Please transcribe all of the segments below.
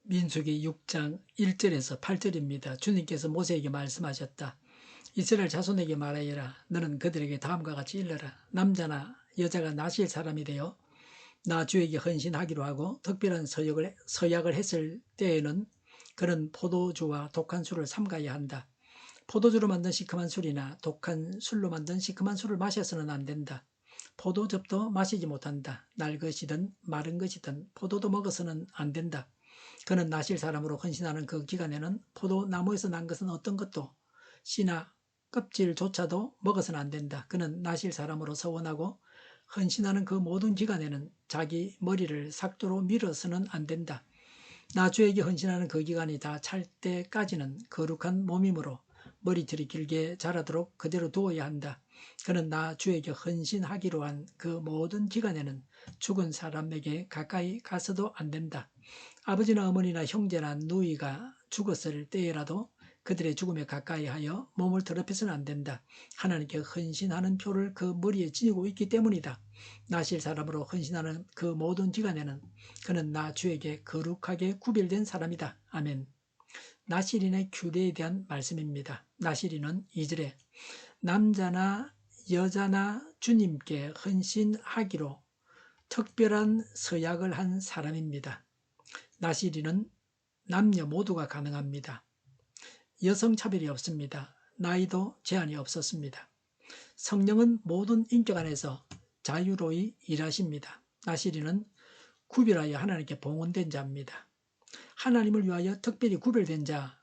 민수기 6장 1절에서 8절입니다. 주님께서 모세에게 말씀하셨다. 이스라엘 자손에게 말하여라. 너는 그들에게 다음과 같이 일러라. 남자나 여자가 나실 사람이 되어 나 주에게 헌신하기로 하고 특별한 서약을 했을 때에는 그는 포도주와 독한 술을 삼가야 한다. 포도주로 만든 시큼한 술이나 독한 술로 만든 시큼한 술을 마셔서는 안 된다. 포도즙도 마시지 못한다. 날 것이든 마른 것이든 포도도 먹어서는 안 된다. 그는 나실 사람으로 헌신하는 그 기간에는 포도나무에서 난 것은 어떤 것도 씨나 껍질조차도 먹어서는 안 된다. 그는 나실 사람으로 서원하고 헌신하는 그 모든 기간에는 자기 머리를 삭도로 밀어서는 안 된다. 나 주에게 헌신하는 그 기간이 다 찰 때까지는 거룩한 몸이므로 머리털이 길게 자라도록 그대로 두어야 한다. 그는 나 주에게 헌신하기로 한 그 모든 기간에는 죽은 사람에게 가까이 가서도 안 된다. 아버지나 어머니나 형제나 누이가 죽었을 때라도 그들의 죽음에 가까이하여 몸을 더럽혀서는 안 된다. 하나님께 헌신하는 표를 그 머리에 지니고 있기 때문이다. 나실 사람으로 헌신하는 그 모든 기간에는 그는 나 주에게 거룩하게 구별된 사람이다. 아멘. 나실인의 규례에 대한 말씀입니다. 나실인은 2절에 남자나 여자나 주님께 헌신하기로 특별한 서약을 한 사람입니다. 나실인은 남녀 모두가 가능합니다. 여성 차별이 없습니다. 나이도 제한이 없었습니다. 성령은 모든 인격 안에서 자유로이 일하십니다. 나실인은 구별하여 하나님께 봉헌된 자입니다. 하나님을 위하여 특별히 구별된 자,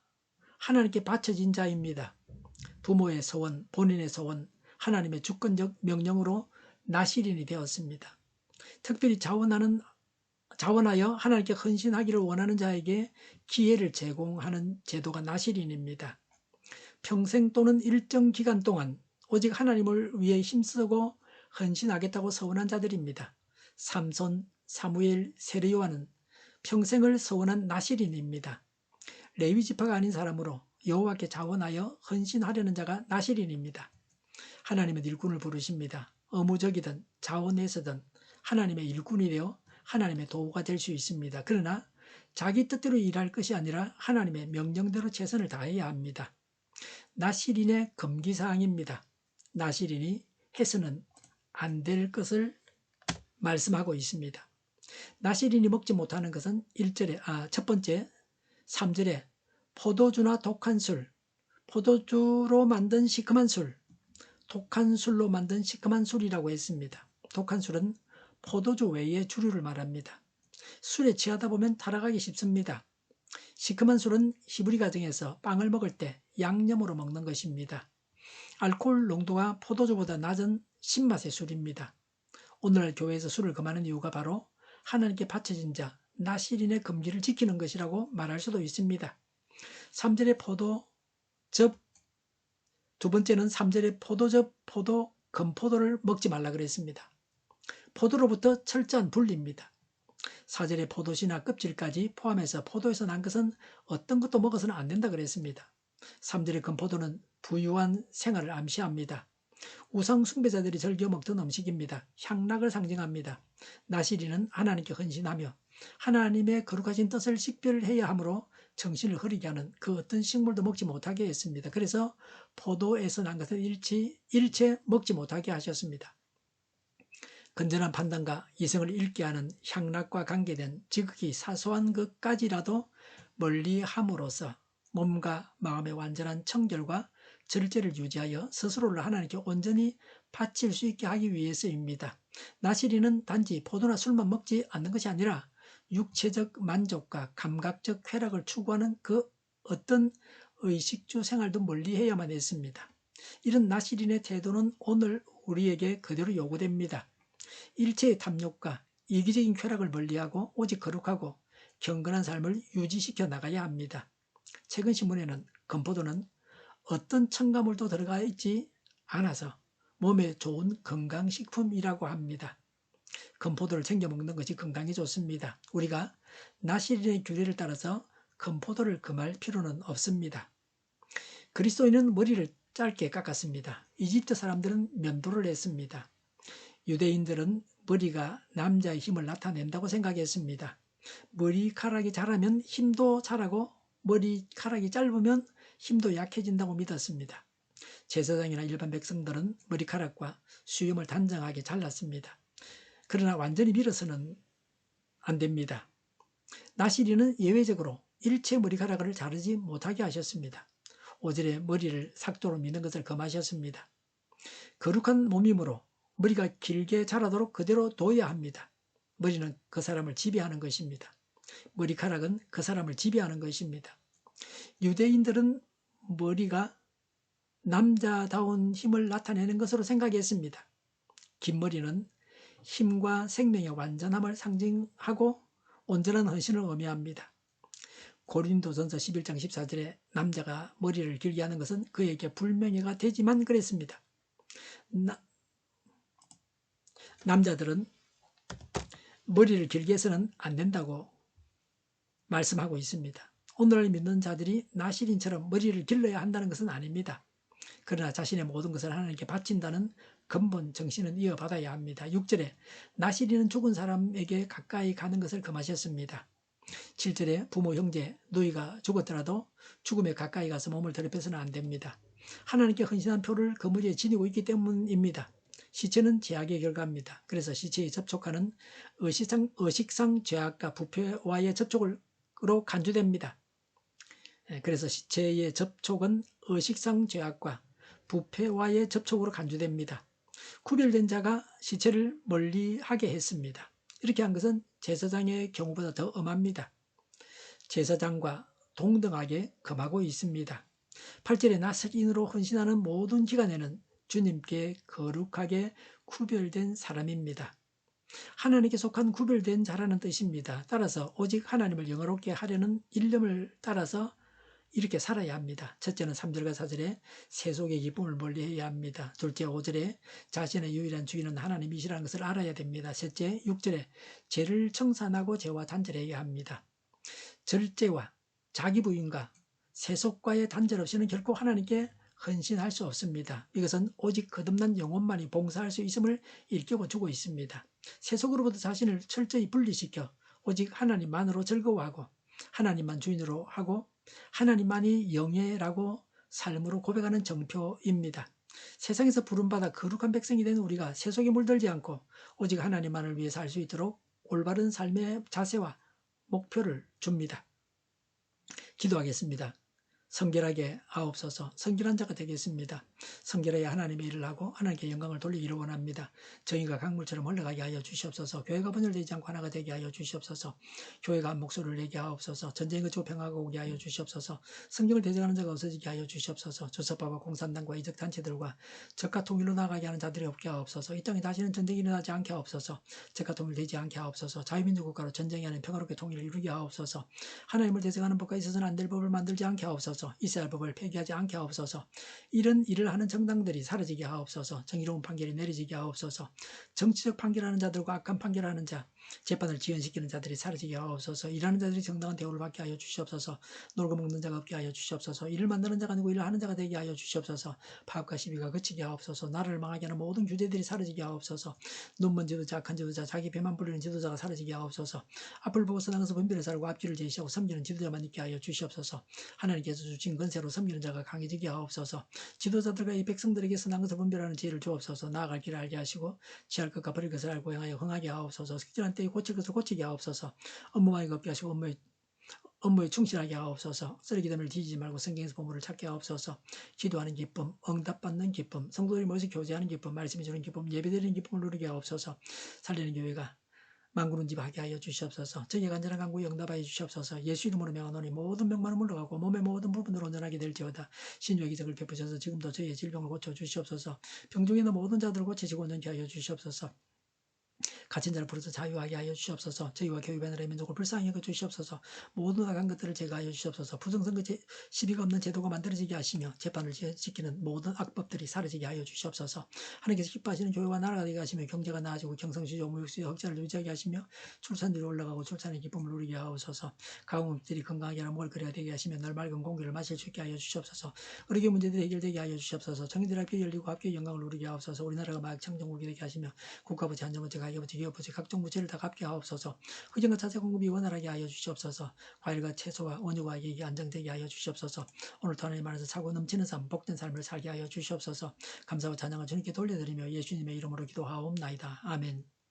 하나님께 바쳐진 자입니다. 부모의 소원, 본인의 소원, 하나님의 주권적 명령으로 나실인이 되었습니다. 특별히 자원하여 하나님께 헌신하기를 원하는 자에게 기회를 제공하는 제도가 나실인입니다. 평생 또는 일정 기간 동안 오직 하나님을 위해 힘쓰고 헌신하겠다고 서원한 자들입니다. 삼손, 사무엘, 세례요한은 평생을 서원한 나실인입니다. 레위 지파가 아닌 사람으로 여호와께 자원하여 헌신하려는 자가 나실인입니다. 하나님은 일꾼을 부르십니다. 의무적이든 자원해서든 하나님의 일꾼이 되어 하나님의 도구가 될 수 있습니다. 그러나 자기 뜻대로 일할 것이 아니라 하나님의 명령대로 최선을 다해야 합니다. 나실인의 금기사항입니다. 나실인이 해서는 안 될 것을 말씀하고 있습니다. 나실인이 먹지 못하는 것은 첫 번째 3절에 포도주나 독한 술, 포도주로 만든 시큼한 술, 독한 술로 만든 시큼한 술이라고 했습니다. 독한 술은 포도주 외의 주류를 말합니다. 술에 취하다 보면 타락하기 쉽습니다. 시큼한 술은 히브리 가정에서 빵을 먹을 때 양념으로 먹는 것입니다. 알코올 농도가 포도주보다 낮은 신맛의 술입니다. 오늘날 교회에서 술을 금하는 이유가 바로 하나님께 바쳐진 자, 나실인의 금기를 지키는 것이라고 말할 수도 있습니다. 3절의 포도즙, 두 번째는 3절의 포도즙, 건포도를 먹지 말라 그랬습니다. 포도로부터 철저한 분리입니다. 4절의 포도씨나 껍질까지 포함해서 포도에서 난 것은 어떤 것도 먹어서는 안 된다 그랬습니다. 3절의 건포도는 부유한 생활을 암시합니다. 우상 숭배자들이 즐겨 먹던 음식입니다. 향락을 상징합니다. 나실인은 하나님께 헌신하며 하나님의 거룩하신 뜻을 식별해야 하므로 정신을 흐리게 하는 그 어떤 식물도 먹지 못하게 했습니다. 그래서 포도에서 난 것을 일체 먹지 못하게 하셨습니다. 건전한 판단과 이성을 잃게 하는 향락과 관계된 지극히 사소한 것까지라도 멀리함으로써 몸과 마음의 완전한 청결과 절제를 유지하여 스스로를 하나님께 온전히 바칠 수 있게 하기 위해서입니다. 나실인은 단지 포도나 술만 먹지 않는 것이 아니라 육체적 만족과 감각적 쾌락을 추구하는 그 어떤 의식주 생활도 멀리해야만 했습니다. 이런 나실인의 태도는 오늘 우리에게 그대로 요구됩니다. 일체의 탐욕과 이기적인 쾌락을 멀리하고 오직 거룩하고 경건한 삶을 유지시켜 나가야 합니다. 최근 신문에는 건포도는 어떤 첨가물도 들어가 있지 않아서 몸에 좋은 건강식품이라고 합니다. 건포도를 챙겨 먹는 것이 건강에 좋습니다. 우리가 나실인의 규례를 따라서 건포도를 금할 필요는 없습니다. 그리스도인은 머리를 짧게 깎았습니다. 이집트 사람들은 면도를 했습니다. 유대인들은 머리가 남자의 힘을 나타낸다고 생각했습니다. 머리카락이 자라면 힘도 자라고 머리카락이 짧으면 힘도 약해진다고 믿었습니다. 제사장이나 일반 백성들은 머리카락과 수염을 단정하게 잘랐습니다. 그러나 완전히 밀어서는 안 됩니다. 나시린은 예외적으로 일체 머리카락을 자르지 못하게 하셨습니다. 오절에 머리를 삭도로 미는 것을 금하셨습니다. 거룩한 몸이므로 머리가 길게 자라도록 그대로 둬야 합니다. 머리는 그 사람을 지배하는 것입니다. 머리카락은 그 사람을 지배하는 것입니다. 유대인들은 머리가 남자다운 힘을 나타내는 것으로 생각했습니다. 긴 머리는 힘과 생명의 완전함을 상징하고 온전한 헌신을 의미합니다. 고린도전서 11장 14절에 남자가 머리를 길게 하는 것은 그에게 불명예가 되지만 그랬습니다. 남자들은 머리를 길게 해서는 안 된다고 말씀하고 있습니다. 오늘날 믿는 자들이 나시린처럼 머리를 길러야 한다는 것은 아닙니다. 그러나 자신의 모든 것을 하나님께 바친다는 근본 정신은 이어받아야 합니다. 6절에 나시린은 죽은 사람에게 가까이 가는 것을 금하셨습니다. 7절에 부모, 형제, 누이가 죽었더라도 죽음에 가까이 가서 몸을 더럽혀서는 안 됩니다. 하나님께 헌신한 표를 그 머리에 지니고 있기 때문입니다. 시체는 제약의 결과입니다. 그래서 시체에 접촉하는 의식상 죄악과 부패와의 접촉으로 간주됩니다. 그래서 시체의 접촉은 의식상 죄악과 부패와의 접촉으로 간주됩니다. 구별된 자가 시체를 멀리하게 했습니다. 이렇게 한 것은 제사장의 경우보다 더 엄합니다. 제사장과 동등하게 금하고 있습니다. 8절에 나시린으로 헌신하는 모든 기간에는 주님께 거룩하게 구별된 사람입니다. 하나님께 속한 구별된 자라는 뜻입니다. 따라서 오직 하나님을 영화롭게 하려는 일념을 따라서 이렇게 살아야 합니다. 첫째는 3절과 4절에 세속의 기쁨을 멀리해야 합니다. 둘째 5절에 자신의 유일한 주인은 하나님이시라는 것을 알아야 됩니다. 셋째 6절에 죄를 청산하고 죄와 단절해야 합니다. 절제와 자기 부인과 세속과의 단절 없이는 결코 하나님께 헌신할 수 없습니다. 이것은 오직 거듭난 영혼만이 봉사할 수 있음을 일깨워 주고 있습니다. 세속으로부터 자신을 철저히 분리시켜 오직 하나님만으로 즐거워하고 하나님만 주인으로 하고 하나님만이 영예라고 삶으로 고백하는 정표입니다. 세상에서 부름받아 거룩한 백성이 된 우리가 세속에 물들지 않고 오직 하나님만을 위해 살 수 있도록 올바른 삶의 자세와 목표를 줍니다. 기도하겠습니다. 성결하게 하옵소서. 성결한 자가 되겠습니다. 성결해야 하나님의 일을 하고 하나님께 영광을 돌리기를 원합니다. 정의가 강물처럼 흘러가게 하여 주시옵소서. 교회가 분열되지 않고 하나가 되게 하여 주시옵소서. 교회가 한 목소리를 내게 하옵소서. 전쟁이 그치고 평화가 오게 하여 주시옵소서. 성경을 대적하는 자가 없어지게 하여 주시옵소서. 조석파와 공산당과 이적 단체들과 적과 통일로 나가게 하는 자들이 없게 하옵소서. 이 땅에 다시는 전쟁이 일어나지 않게 하옵소서. 적과 통일되지 않게 하옵소서. 자유민주 국가로 전쟁이 아닌 평화롭게 통일을 이루게 하옵소서. 하나님을 대적하는 법과 있어서는 안 될 법을 만들지 않게 하옵소서. 이스라엘 법을 폐기하지 않게 하옵소서. 이런 일을 하는 정당들이 사라지게 하옵소서. 정의로운 판결이 내려지게 하옵소서. 정치적 판결하는 자들과 악한 판결하는 자, 재판을 지연시키는 자들이 사라지게 하옵소서. 일하는 자들이 정당한 대우를 받게 하여 주시옵소서. 놀고 먹는 자가 없게 하여 주시옵소서. 일을 만드는 자가 아니고 일을 하는 자가 되게 하여 주시옵소서. 파업과 시비가 그치게 하옵소서. 나라를 망하게 하는 모든 규제들이 사라지게 하옵소서. 눈먼 지도자, 악한 지도자, 자기 배만 부리는 지도자가 사라지게 하옵소서. 앞을 보고서 나가서 분별해 살고 앞길을 제시하고 섬기는 지도자만 있게 하여 주시옵소서. 하나님께서 주신 권세로 섬기는 자가 강해지게 하옵소서. 지도자들과 이 백성들에게 선한 것을 분별하는 지혜를 주옵소서. 나아갈 길을 알게 하시고 취할 것과 버릴 것을 알고 행하여 흥하게 하옵소서.適切한 때에 고칠 것을 고치게 하옵소서. 업무만이 없게 하시고 업무에 충실하게 하옵소서. 쓰레기됨을 뒤지지 말고 성경에서 보물을 찾게 하옵소서. 기도하는 기쁨, 응답받는 기쁨, 성도들이 모여서 교제하는 기쁨, 말씀이 주는 기쁨, 예배드리는 기쁨을 누리게 하옵소서. 살리는 교회가 만군은 집하게 하여 주시옵소서. 저희의 간절한 간구에 응답하여 주시옵소서. 예수 이름으로 명하노니 모든 병만은 물러가고 몸의 모든 부분으로 온전하게 될지어다. 신주의 기적을 베푸셔서 지금도 저희의 질병을 고쳐 주시옵소서. 병중에 있는 모든 자들을 고치시고 온전케 하여 주시옵소서. 갇힌 자를 부르서 자유하게 하여 주시옵소서. 저희와 교회 나라의 민족을 불쌍히 여겨 주시옵소서. 모든 악한 것들을 제거하여 주시옵소서. 부정선거 시비가 없는 제도가 만들어지게 하시며 재판을 지키는 모든 악법들이 사라지게 하여 주시옵소서. 하나님께서 기뻐하시는 교회와 나라가 되게 하시며 경제가 나아지고 경성시조 무역시조 흑자를 유지하게 하시며 출산율이 올라가고 출산의 기쁨을 누리게 하옵소서. 가공업들이 건강하게 하는 먹을거리가 되게 하시며 날 맑은 공기를 마실 수 있게 하여 주시옵소서. 의료계 문제들이 해결되게 하여 주시옵소서. 정의들 앞에 열리고 합계 영광을 누리게 하옵소서. 우리나라가 마약 청정국이 되게 하시며 국가부채 안전부채 가계부채 우리 아버지 각종 무죄를 다 갚게 하옵소서. 의정과 자재 공급이 원활하게 하여 주시옵소서. 과일과 채소와 원유가 가격이 안정되게 하여 주시옵소서. 오늘도 하나님 안에서 차고 넘치는 삶, 복된 삶을 살게 하여 주시옵소서. 감사와 찬양을 주님께 돌려드리며 예수님의 이름으로 기도하옵나이다. 아멘.